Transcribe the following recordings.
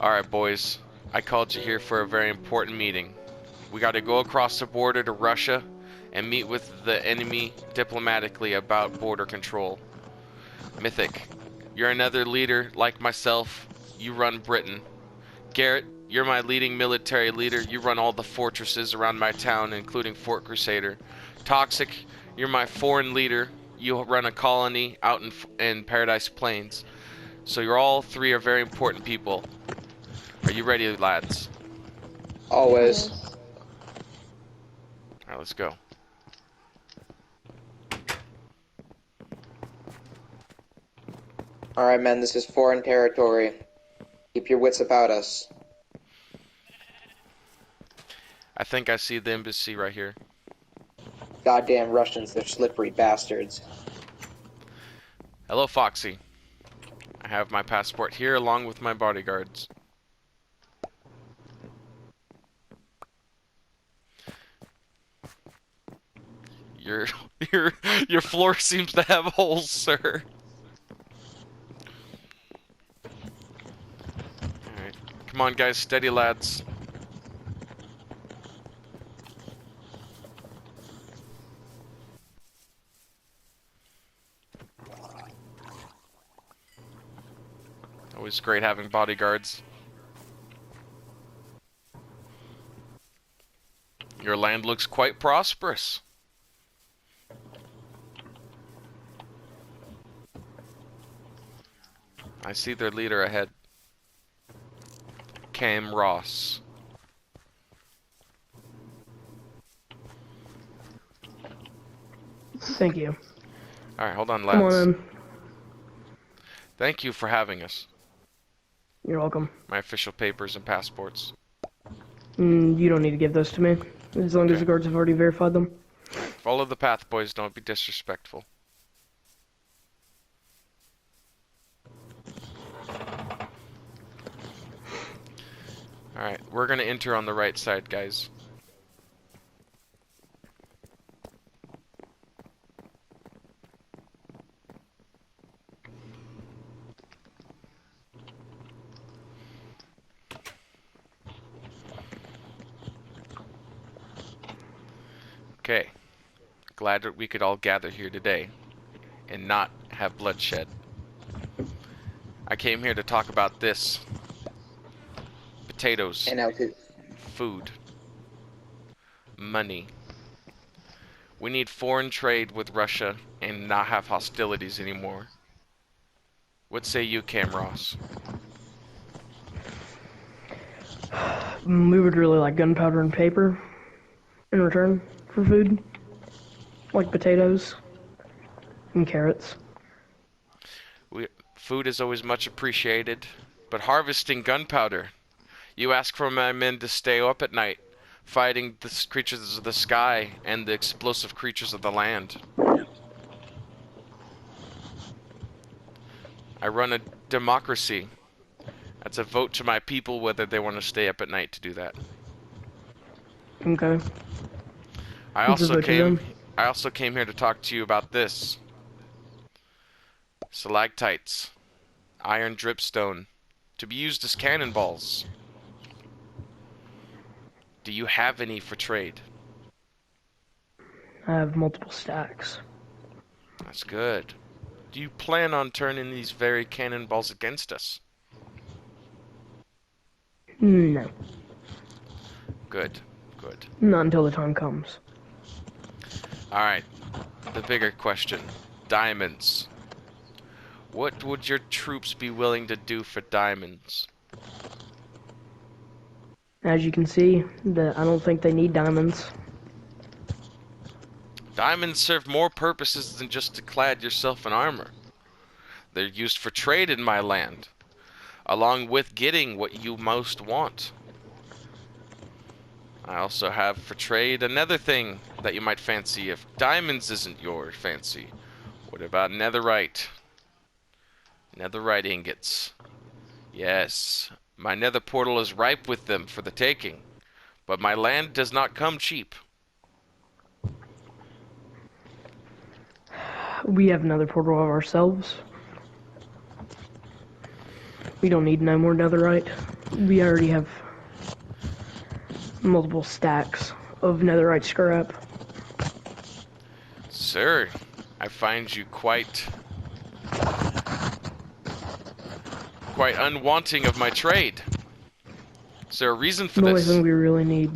Alright, boys. I called you here for a very important meeting. We gotta go across the border to Russia and meet with the enemy diplomatically about border control. Mythic, you're another leader like myself. You run Britain. Garrett, you're my leading military leader. You run all the fortresses around my town, including Fort Crusader. Toxic, you're my foreign leader. You run a colony out in Paradise Plains. So you're all three are very important people. Are you ready, lads? Always. Alright, let's go. Alright, men, this is foreign territory. Keep your wits about us. I think I see the embassy right here. Goddamn Russians, they're slippery bastards. Hello, Foxy. I have my passport here along with my bodyguards. Your your floor seems to have holes, sir. Alright. Come on, guys, steady, lads. Always great having bodyguards. Your land looks quite prosperous. I see their leader ahead. Cam Ross. Thank you. Alright, hold on, Come lads. on in. Thank you for having us. You're welcome. My official papers and passports. You don't need to give those to me, as long as the guards have already verified them. Follow the path, boys. Don't be disrespectful. Alright, we're gonna enter on the right side, guys. Okay. Glad that we could all gather here today and not have bloodshed. I came here to talk about this. Potatoes. And out to... Food. Money. We need foreign trade with Russia and not have hostilities anymore. What say you, Cam Ross? We would really like gunpowder and paper in return for food, like potatoes and carrots. Food is always much appreciated, but harvesting gunpowder. You ask for my men to stay up at night, fighting the creatures of the sky and the explosive creatures of the land. I run a democracy. That's a vote to my people whether they want to stay up at night to do that. Okay. I also came here to talk to you about this. Stalactites. Iron dripstone. To be used as cannonballs. Do you have any for trade? I have multiple stacks. That's good. Do you plan on turning these very cannonballs against us? No. Good. Good. Not until the time comes. Alright. The bigger question. Diamonds. What would your troops be willing to do for diamonds? As you can see, I don't think they need diamonds. Diamonds serve more purposes than just to clad yourself in armor. They're used for trade in my land, along with getting what you most want. I also have for trade another thing that you might fancy if diamonds isn't your fancy. What about netherite? Netherite ingots. Yes, my nether portal is ripe with them for the taking, but my land does not come cheap. We have another portal of ourselves. We don't need no more netherite. We already have multiple stacks of netherite scrap. Sir, I find you quite unwanting of my trade. Is there a reason for The only this? thing we really need.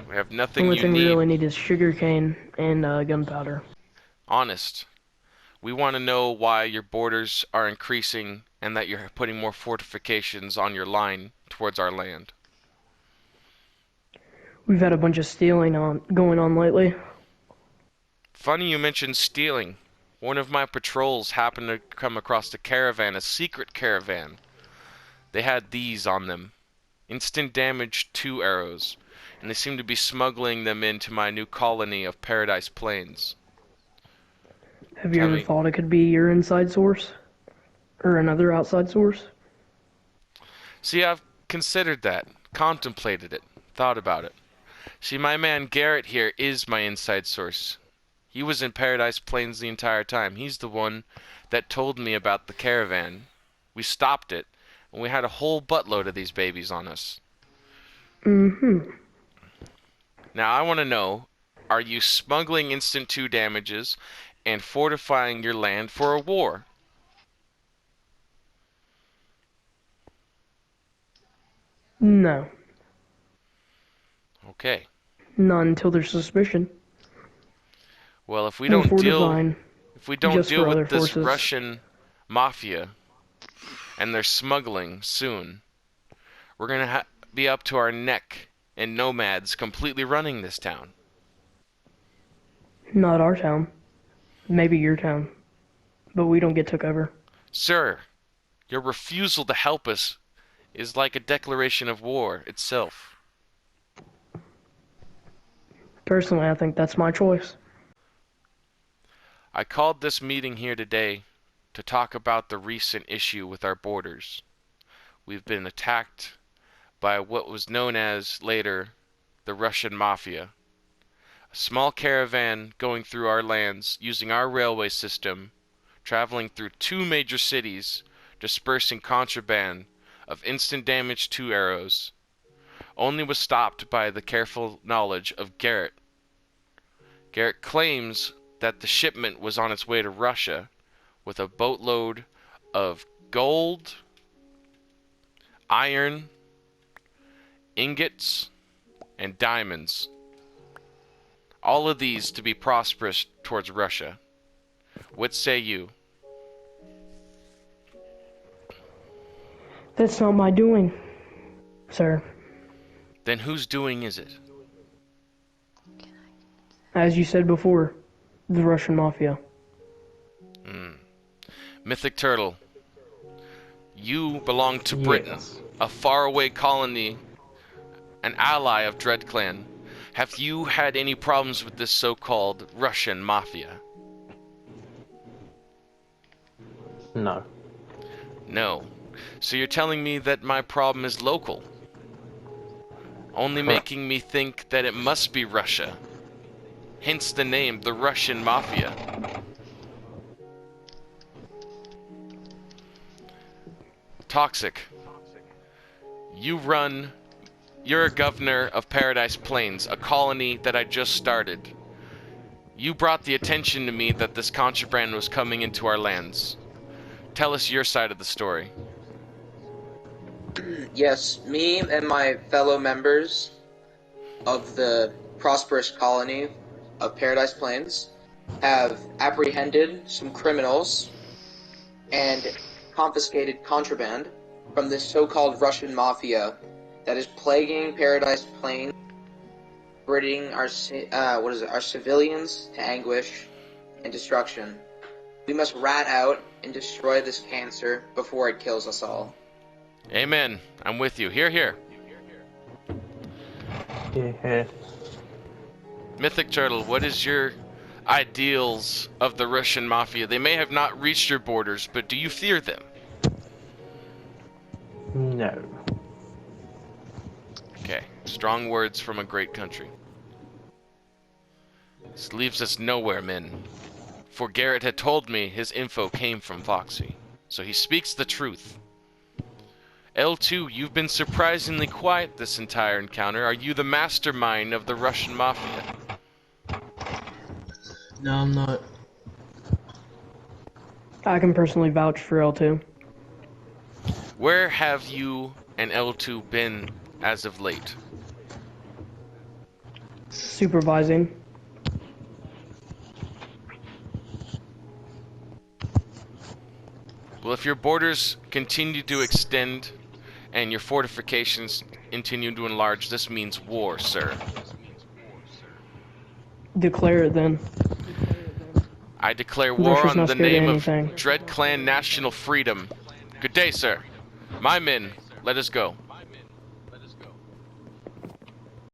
We have The nothing only you thing we need. really need is sugarcane and gunpowder. Honest. We want to know why your borders are increasing and that you're putting more fortifications on your line towards our land. We've had a bunch of stealing going on lately. Funny you mentioned stealing. One of my patrols happened to come across a caravan, a secret caravan. They had these on them. Instant damage 2 arrows. And they seem to be smuggling them into my new colony of Paradise Plains. Have you Tell ever me, thought it could be your inside source? Or another outside source? see, I've considered that, contemplated it, thought about it. See, my man Garrett here is my inside source. He was in Paradise Plains the entire time. He's the one that told me about the caravan. We stopped it, and we had a whole buttload of these babies on us. Mm-hmm. Now, I want to know, are you smuggling instant 2 damages and fortifying your land for a war? No. Okay. Not until there's suspicion. Well, if we We're don't deal fortifying just for other with this forces. Russian mafia and their smuggling soon, we're going to be up to our neck in nomads completely running this town. Not our town. Maybe your town. But we don't get took over. Sir, your refusal to help us is like a declaration of war itself. Personally, I think that's my choice. I called this meeting here today to talk about the recent issue with our borders. We've been attacked by what was known as, later, the Russian Mafia. A small caravan going through our lands, using our railway system, traveling through 2 major cities, dispersing contraband of instant damage 2 arrows, only was stopped by the careful knowledge of Garrett. Garrett claims that the shipment was on its way to Russia with a boatload of gold, iron, ingots, and diamonds. All of these to be prosperous towards Russia. What say you? That's not my doing, sir. Then whose doing is it? As you said before, the Russian Mafia. Mythic Turtle, you belong to Britain, a faraway colony, an ally of DRED clan. Have you had any problems with this so-called Russian Mafia? No. No. So you're telling me that my problem is local? Only Correct. making me think that it must be Russia. Hence the name, the Russian Mafia. Toxic. You're a governor of Paradise Plains, a colony that I just started. You brought the attention to me that this contraband was coming into our lands. Tell us your side of the story. Yes, me and my fellow members of the prosperous colony of Paradise Plains have apprehended some criminals and confiscated contraband from this so-called Russian mafia that is plaguing Paradise Plains, bringing our civilians to anguish and destruction. We must rat out and destroy this cancer before it kills us all. Amen. I'm with you. Hear, hear. Yeah. Mythic Turtle, what is your ideals of the Russian Mafia? They may have not reached your borders, but do you fear them? No. Okay. Strong words from a great country. This leaves us nowhere, men. For Garrett had told me his info came from Foxy. So he speaks the truth. L2, you've been surprisingly quiet this entire encounter. Are you the mastermind of the Russian mafia? No, I'm not. I can personally vouch for L2. Where have you and L2 been as of late? Supervising. Well, if your borders continue to extend and your fortifications continue to enlarge, this means war, sir. Declare it then. I declare war Russia's on not the scared of name of anything. DRED Clan National Freedom. Good day, sir. My men, let us go.